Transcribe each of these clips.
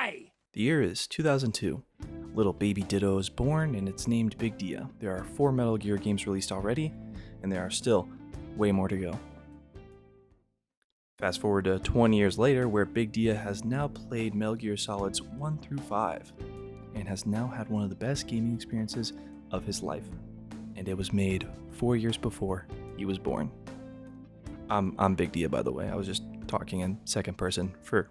Why? The year is 2002. Little baby Ditto is born and it's named Big Dia. There are 4 Metal Gear games released already, and there are still way more to go. Fast forward to 20 years later, where Big Dia has now played Metal Gear Solids 1 through 5, and has now had one of the best gaming experiences of his life. And it was made 4 years before he was born. I'm Big Dia, by the way. I was just talking in second person for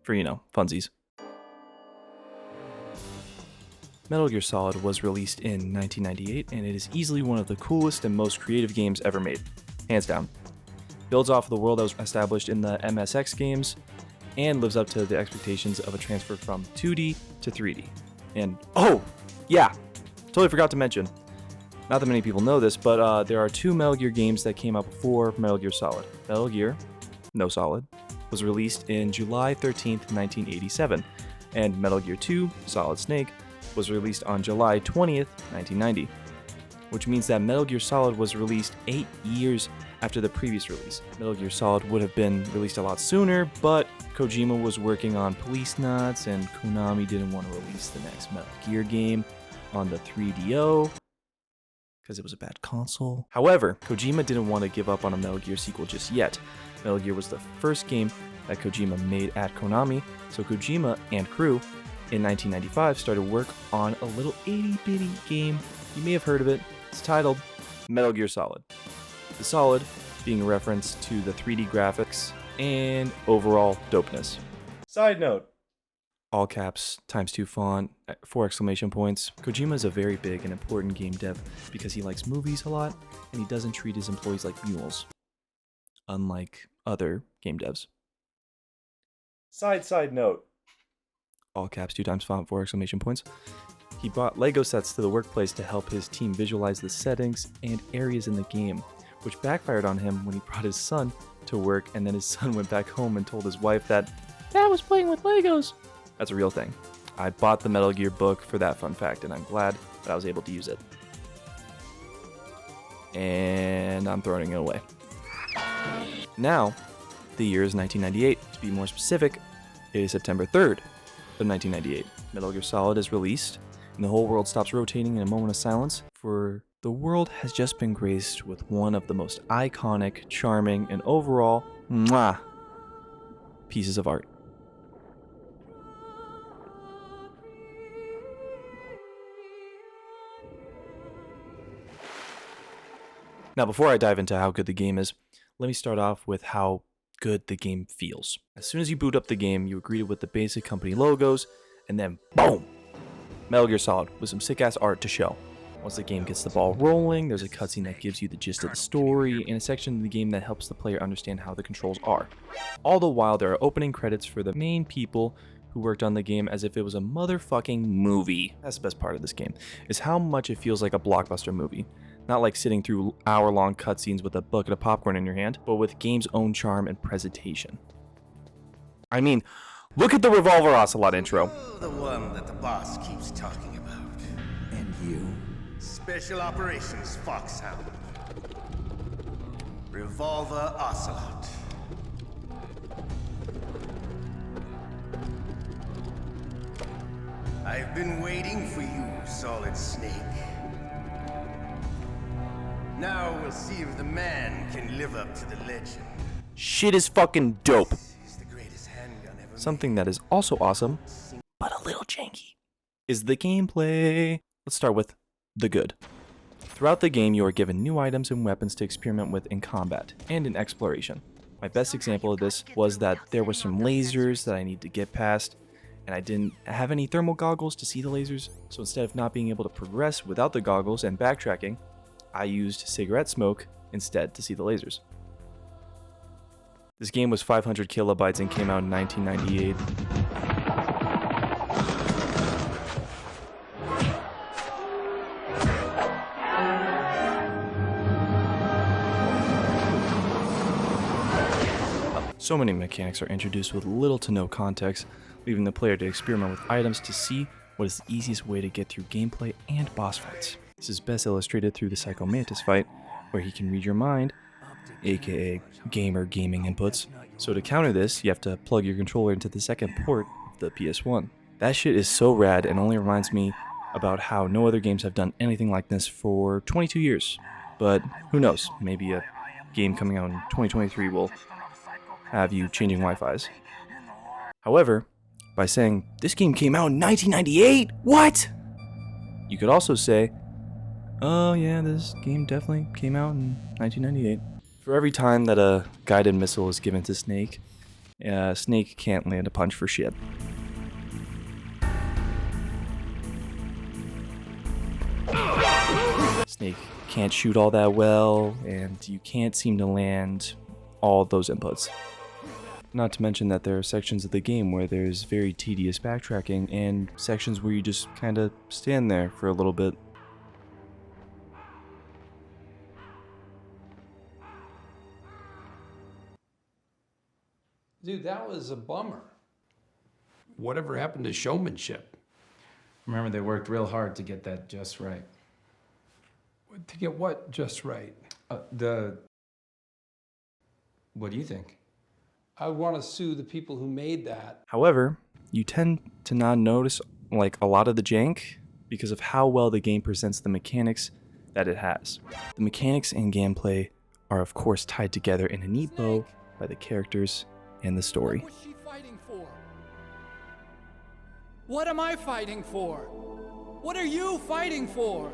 funsies. Metal Gear Solid was released in 1998, and it is easily one of the coolest and most creative games ever made, hands down. Builds off of the world that was established in the MSX games, and lives up to the expectations of a transfer from 2D to 3D. And, oh, yeah, totally forgot to mention, not that many people know this, but there are 2 Metal Gear games that came out before Metal Gear Solid. Metal Gear, no Solid, was released in July 13th, 1987, and Metal Gear 2, Solid Snake, was released on July 20th, 1990, which means that Metal Gear Solid was released 8 years after the previous release. Metal Gear Solid would have been released a lot sooner, but Kojima was working on Police Knots, and Konami didn't want to release the next Metal Gear game on the 3DO, because it was a bad console. However, Kojima didn't want to give up on a Metal Gear sequel just yet. Metal Gear was the first game that Kojima made at Konami, so Kojima and crew in 1995 started work on a little itty-bitty game. You may have heard of it. It's titled Metal Gear Solid. The Solid being a reference to the 3D graphics and overall dopeness. Side note. All caps, ×2 font, 4 exclamation points. Kojima is a very big and important game dev because he likes movies a lot, and he doesn't treat his employees like mules, unlike other game devs. Side note. All caps, 2 font, 4 exclamation points. He brought Lego sets to the workplace to help his team visualize the settings and areas in the game, which backfired on him when he brought his son to work, and then his son went back home and told his wife that Dad was playing with Legos. That's a real thing. I bought the Metal Gear book for that fun fact, and I'm glad that I was able to use it. And I'm throwing it away. Now, the year is 1998. To be more specific, it is September 3rd of 1998. Metal Gear Solid is released, and the whole world stops rotating in a moment of silence, for the world has just been graced with one of the most iconic, charming, and overall, pieces of art. Now, before I dive into how good the game is, let me start off with how good the game feels. As soon as you boot up the game, you are greeted with the basic company logos, and then boom! Metal Gear Solid with some sick-ass art to show. Once the game gets the ball rolling, there's a cutscene that gives you the gist of the story, and a section of the game that helps the player understand how the controls are. All the while, there are opening credits for the main people who worked on the game as if it was a motherfucking movie. That's the best part of this game, is how much it feels like a blockbuster movie. Not like sitting through hour-long cutscenes with a bucket of popcorn in your hand, but with game's own charm and presentation. I mean, look at the Revolver Ocelot intro. Oh, the one that the boss keeps talking about. And you? Special Operations Foxhound. Revolver Ocelot. I've been waiting for you, Solid Snake. Now we'll see if the man can live up to the legend. Shit is fucking dope. He's the greatest handgun ever Something that is also awesome, but a little janky, is the gameplay. Let's start with the good. Throughout the game, you are given new items and weapons to experiment with in combat and in exploration. My best example of this was that there were some lasers that I need to get past, and I didn't have any thermal goggles to see the lasers, so instead of not being able to progress without the goggles and backtracking, I used cigarette smoke instead to see the lasers. This game was 500 kilobytes and came out in 1998. So many mechanics are introduced with little to no context, leaving the player to experiment with items to see what is the easiest way to get through gameplay and boss fights. This is best illustrated through the Psycho Mantis fight, where he can read your mind aka gamer gaming inputs. So to counter this, you have to plug your controller into the second port of the PS1. That shit is so rad and only reminds me about how no other games have done anything like this for 22 years. But who knows, maybe a game coming out in 2023 will have you changing Wi-Fis. However, by saying, this game came out in 1998, what? You could also say, oh yeah, this game definitely came out in 1998. For every time that a guided missile is given to Snake, Snake can't land a punch for shit. Snake can't shoot all that well, and you can't seem to land all those inputs. Not to mention that there are sections of the game where there's very tedious backtracking, and sections where you just kinda stand there for a little bit. Dude, that was a bummer. Whatever happened to showmanship? Remember, they worked real hard to get that just right. To get what just right? What do you think? I would want to sue the people who made that. However, you tend to not notice like a lot of the jank because of how well the game presents the mechanics that it has. The mechanics and gameplay are of course tied together in a neat bow by the characters and the story. What was she fighting for? What am I fighting for? What are you fighting for?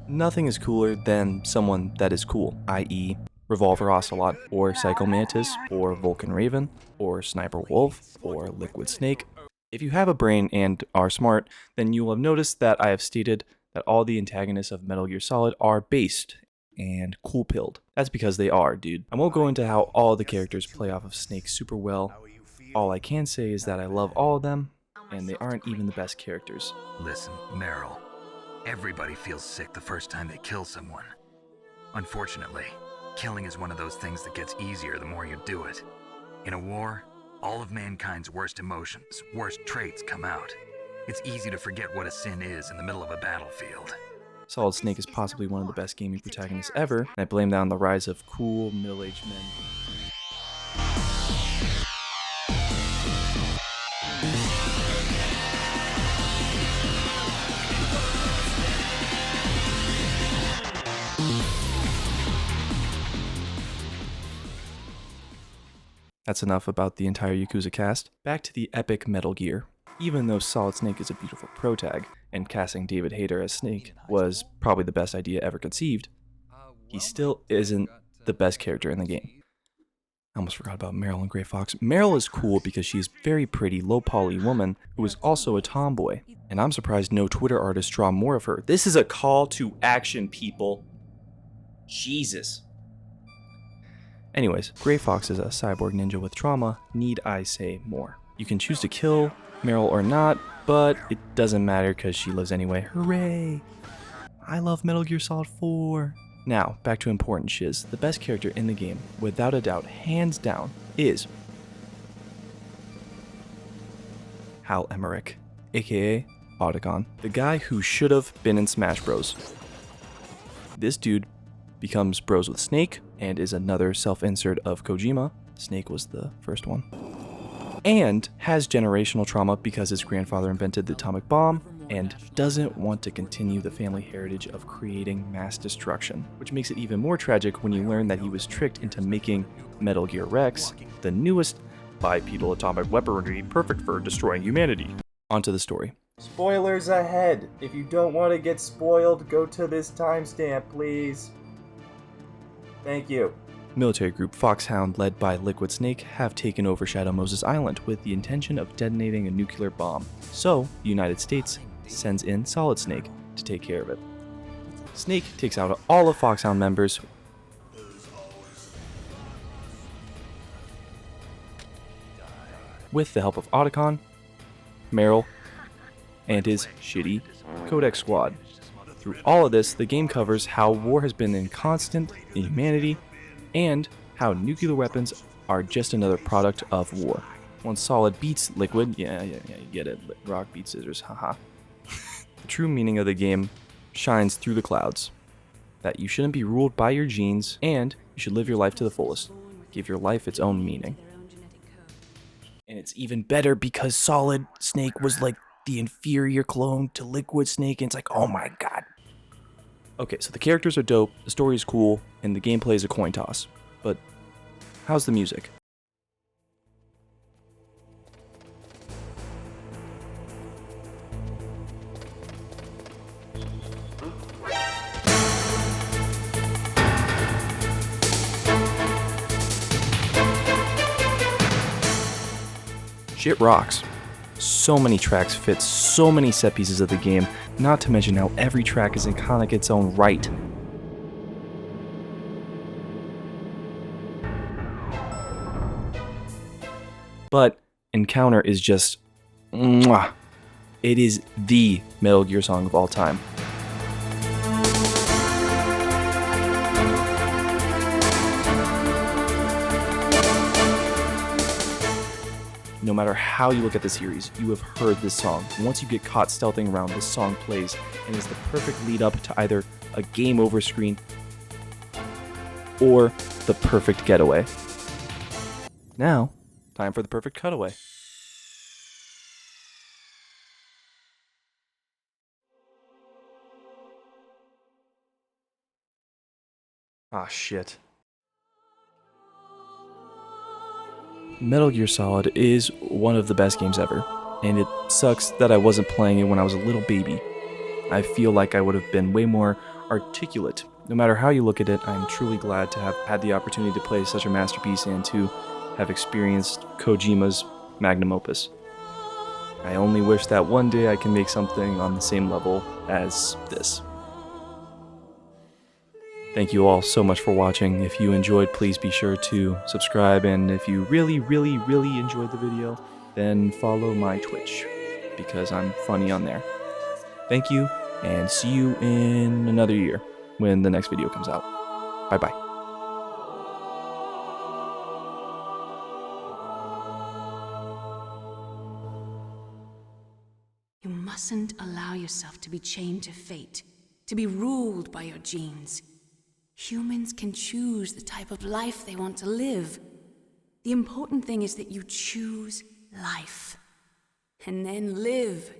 Nothing is cooler than someone that is cool, i.e. Revolver Ocelot, or Psycho Mantis, or Vulcan Raven, or Sniper Wolf, or Liquid Snake. If you have a brain and are smart, then you will have noticed that I have stated that all the antagonists of Metal Gear Solid are based and cool-pilled. That's because they are, dude. I won't go into how all the characters play off of Snake super well. All I can say is that I love all of them, and they aren't even the best characters. Listen, Meryl. Everybody feels sick the first time they kill someone. Unfortunately, killing is one of those things that gets easier the more you do it. In a war, all of mankind's worst emotions, worst traits come out. It's easy to forget what a sin is in the middle of a battlefield. Solid Snake is possibly one of the best gaming protagonists ever, and I blame that on the rise of cool, middle-aged men. That's enough about the entire Yakuza cast. Back to the epic Metal Gear. Even though Solid Snake is a beautiful protag, and casting David Hayter as Snake was probably the best idea ever conceived, he still isn't the best character in the game. I almost forgot about Meryl and Gray Fox. Meryl is cool because she's a very pretty, low-poly woman who is also a tomboy, and I'm surprised no Twitter artists draw more of her. This is a call to action, people. Jesus. Anyways, Gray Fox is a cyborg ninja with trauma, need I say more. You can choose to kill Meryl or not, but it doesn't matter because she lives anyway. Hooray! I love Metal Gear Solid 4. Now, back to important shiz. The best character in the game, without a doubt, hands down, is Hal Emmerich, aka Otacon, the guy who should have been in Smash Bros. This dude becomes bros with Snake, and is another self-insert of Kojima. Snake was the first one. And has generational trauma because his grandfather invented the atomic bomb, and doesn't want to continue the family heritage of creating mass destruction, which makes it even more tragic when you learn that he was tricked into making Metal Gear Rex, the newest bipedal atomic weaponry perfect for destroying humanity. Onto the story. Spoilers ahead! If you don't want to get spoiled, go to this timestamp, please. Thank you. Military group Foxhound, led by Liquid Snake, have taken over Shadow Moses Island with the intention of detonating a nuclear bomb. So, the United States sends in Solid Snake to take care of it. Snake takes out all of Foxhound members with the help of Otacon, Meryl, and his shitty Codex squad. Through all of this, the game covers how war has been inconstant in humanity, and how nuclear weapons are just another product of war. Once Solid beats Liquid, yeah, you get it, rock beats scissors, haha. The true meaning of the game shines through the clouds. that you shouldn't be ruled by your genes, and you should live your life to the fullest. Give your life its own meaning. And it's even better because Solid Snake was like the inferior clone to Liquid Snake, and it's like, oh my god. Okay, so the characters are dope, the story is cool, and the gameplay is a coin toss. But how's the music? Shit rocks. So many tracks fit so many set pieces of the game, not to mention how every track is iconic its own right. But Encounter is just mwah. It is the Metal Gear song of all time. No matter how you look at the series, you have heard this song. Once you get caught stealthing around, this song plays and is the perfect lead up to either a game over screen or the perfect getaway. Now, time for the perfect cutaway. Ah, shit. Metal Gear Solid is one of the best games ever, and it sucks that I wasn't playing it when I was a little baby. I feel like I would have been way more articulate. No matter how you look at it, I'm truly glad to have had the opportunity to play such a masterpiece and to have experienced Kojima's magnum opus. I only wish that one day I can make something on the same level as this. Thank you all so much for watching. If you enjoyed, please be sure to subscribe, and if you really enjoyed the video, then follow my Twitch, because I'm funny on there. Thank you, and see you in another year when the next video comes out. Bye-bye. You mustn't allow yourself to be chained to fate, to be ruled by your genes. Humans can choose the type of life they want to live. The important thing is that you choose life, and then live